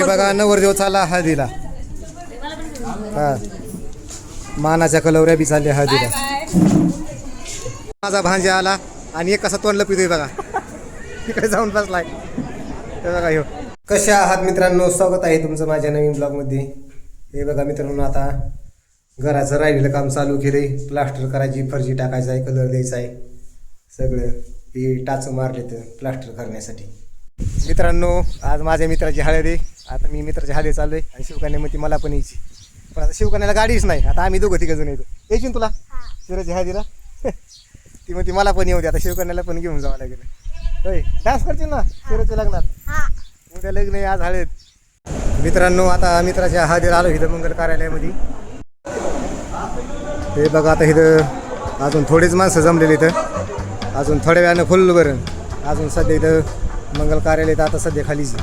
बघा नवरदेव चालला हळदीला. हा मानाच्या कलवऱ्या बी चालल्या हळदीला. माझा भांजा आला आणि एक कसा तोंड लपितोय बघा. तिकडे जाऊन बसलाय. हे बघा ह्यो. कशा आहात मित्रांनो, स्वागत आहे तुमचं माझ्या नवीन ब्लॉगमध्ये. हे बघा मित्रांनो, आता घराचं राहिलेलं काम चालू केलंय. प्लास्टर करायची, फरशी टाकायचं आहे, कलर द्यायचा आहे. सगळं हे टाच मारले तर प्लास्टर करण्यासाठी. मित्रांनो आज माझ्या मित्राची हळद आहे. आता मी मित्राची हळदी चाललोय आणि शिवकन्यामध्ये मला पण यायची. पण आता शिवकन्याला गाडीच नाही. आता आम्ही दोघं तिघं जण येतो. यायची तुला शिवराची हळदीला? ती म्हणते मला पण येऊ दे. आता शिवकन्याला पण घेऊन जावं लागेल. होय डान्स करशील ना शिवराच्या लग्नात? उद्या लग्न आहे, आज हळद. मित्रांनो आता मित्राच्या हळदीला आलो इथं मंगल कार्यालयामध्ये. हे बघा आता इथं अजून थोडीच माणसं जमलेली इथं. अजून थोड्या वेळानं फुल बरं. अजून सध्या इथं मंगल कार्यालय आता सध्या खालीच.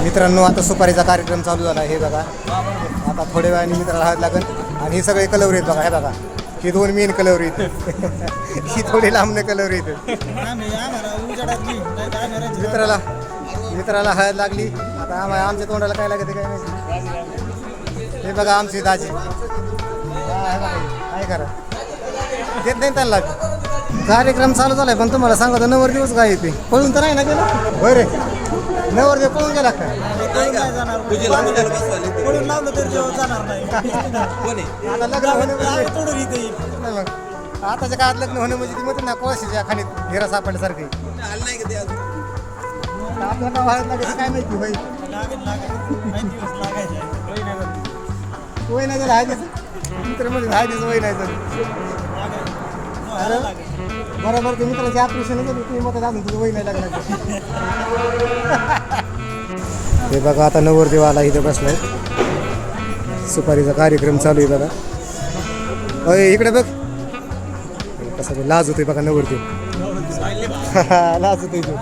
मित्रांनो आता सुपारीचा कार्यक्रम चालू झाला. हे बघा आता थोड्या वेळाने मित्राला हळद लागेल. आणि हे सगळे कलवरी आहेत बघा. हे बघा ही दोन मेन कलवरी आहेत. ही थोडी लांबणे कलवरी आहेत. मित्राला हळद लागली. आता आमच्या तोंडाला काय लागते काय माहिती. हे बघा आमची दाजी काय करा देत नाही त्यांना. कार्यक्रम चालू झालाय पण तुम्हाला सांगतो नवरदेवच काय येते. पळून तर नाही ना गेला? होय रे नवरदेव पळून गेला का? आता लग्न होणं आताच्या काळात लग्न होणं म्हणजे ती म्हणते ना कोळशीच्या खाणीत हिरा सापडल्यासारखं. आपल्याला हळद लागायचं काय माहिती भाई. वय नाही झालं हळदीचं. मित्र म्हणजे हळदीचं वय नाही झालं. बरोबर ते मित्राचे ऑपरेशन केलं तुम्ही मग अजून तुझं वय नाही लागणार. हे बघा आता नवरदेव आला इथं बसलाय. सुपारीचा कार्यक्रम चालू आहे बघा. अय इकडे बघ कसं लाज होतोय बघा नवरदेव. लाज होतोय तो.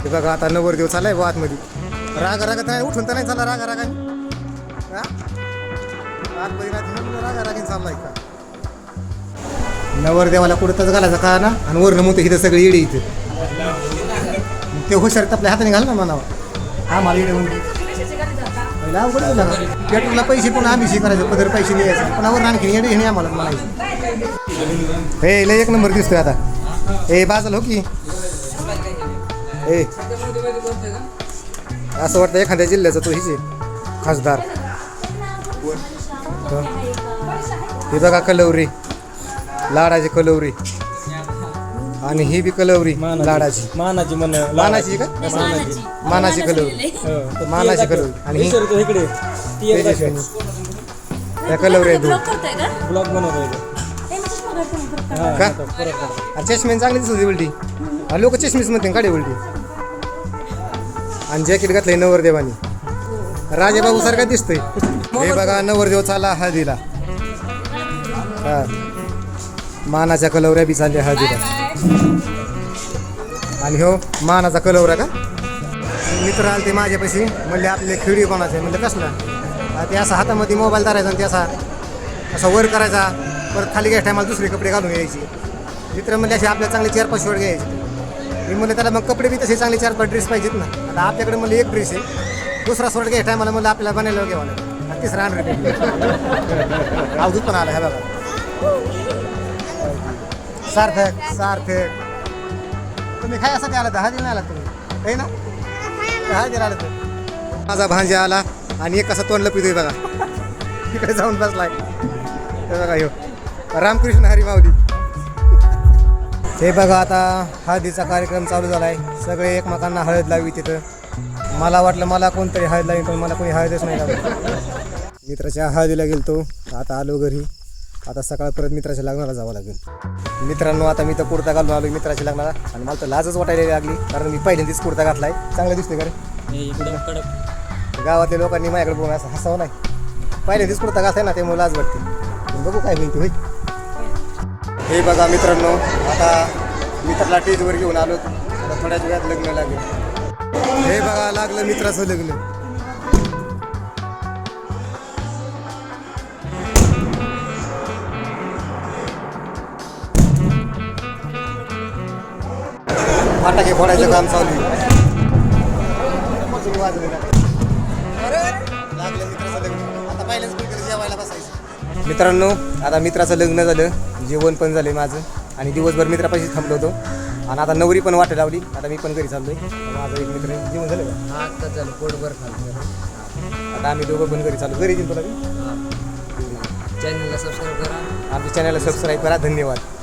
हे बघा आता नवरदेव चालाय व आतमध्ये. रागा रागात नाही उठून तर नाही चालला रागा रागाने. आतमध्ये रागा रागाने चाललाय का? नवरदेवाला कुठंच घालायचा का ना. आणि वरण मोठं इथं सगळे येडे इथं. ते हुशार आपल्या हाताने घाल ना म्हणावं. हा मला येडे म्हणते पेट्रोलला पैसे पण आम्ही शिकायचं पदर पैसे द्यायचं. पण वरून आणखी येडे हे नाही आम्हाला म्हणायचं. हे लय एक नंबर दिसतोय आता. हे बाजूला हो की असं वाटतं एखाद्या जिल्ह्याचा तो हिचे खासदार. हे बघा कलवरी लाडाची कलवरी. आणि ही बी कलवरी लाडाची मानाची का मानाची कलवरी. मानाची कलवरी आणि ही त्या कलवरी ब्लॉग बनवतोय का. चष्मेन चांगली दिसत होती उलटी. लोक चष्मीच म्हणते काढे उलटी. आणि जॅकेट घातलंय नवरदेवानी. राजेबाबू सारखा दिसतोय. हे बघा नवरदेव चालला हळदीला. हा मानाच्या कलवऱ्या बी चालल्या हळदीला. आणि हो मानाचा कलवरा का. मित्र आले ते माझ्यापाशी म्हणले आपले खिडी कोणाचे. म्हणलं कसला. ते असा हातामध्ये मोबाईल धरायचा आणि ते असा वर करायचा. परत खाली घ्यायच्या टायमाला दुसरे कपडे घालून घ्यायचे. मित्र म्हणजे असे आपल्या चांगले 4-5 शर्ट घ्यायचे. मी म्हणलं त्याला मग कपडे बी तसे चांगले 4-5 ड्रेस पाहिजेत ना. आता आपल्याकडे म्हणलं एक ड्रेस आहे. दुसरा शर्ट घ्यायच्या टायमाला म्हणलं आपल्याला बनायला घ्यावा लागेल. आणि तिसरा 100 रुपये अवधूत पण आला. हे बघा सार्थक तुम्ही खायसाठी आला तर हळदीला नाही आला तुम्ही काही ना. हळदीला आलं तर माझा भांजा आला आणि एक कसा तोंड लपितोय बघा. तिकडे जाऊन बसलाय. हे बघा ह्यो रामकृष्ण हरी माऊली. हे बघा आता हळदीचा कार्यक्रम चालू झाला आहे. सगळे एकमेकांना हळद लावी तिथं. मला वाटलं मला कोणतरी हळद लावी पण मला कोणी हळदच नाही लावली. मित्राच्या हळदीला गेलतो. आता आलो घरी. आता सकाळ परत मित्राच्या लग्नाला जावं लागेल. मित्रांनो आता मी तर कुर्ता घालून आलो मित्राच्या लग्नाला. आणि मला तर लाजच वाटायला लागली कारण मी पहिल्यांदाच कुर्ता घातलाय. चांगला दिसतोय का रे. गावातल्या लोकांनी माझ्याकडे बघून असं हसावं नाही. पहिल्यांदाच कुर्ता घातलाय ना त्यामुळे लाज वाटते. बघू काय माहिती होय. हे बघा मित्रांनो आता मित्राला स्टेजवर घेऊन आलो. आता थोड्याच वेळात लग्न लागेल. हे बघा लागलं मित्राचं लग्न. फटाके फोडायचं काम चालू आहे. लागलं मित्राचं लग्न. आता पहिल्याच कुठेतरी जेवायला बसायचं. मित्रांनो आता मित्राचं लग्न झालं, जेवण पण झालं माझं आणि दिवसभर मित्रापाशी थांबलो होतो आणि आता नवरी पण वाट लावली. आता मी पण घरी चाललोय. माझा एक मित्र आहे. जेवण झालं का? आता झालं पोटभर खाल्लं. आता आम्ही दोघं पण घरी चालू. घरी येईल तुला चॅनलला सबस्क्राईब करा. आमच्या चॅनलला सबस्क्राईब करा. धन्यवाद.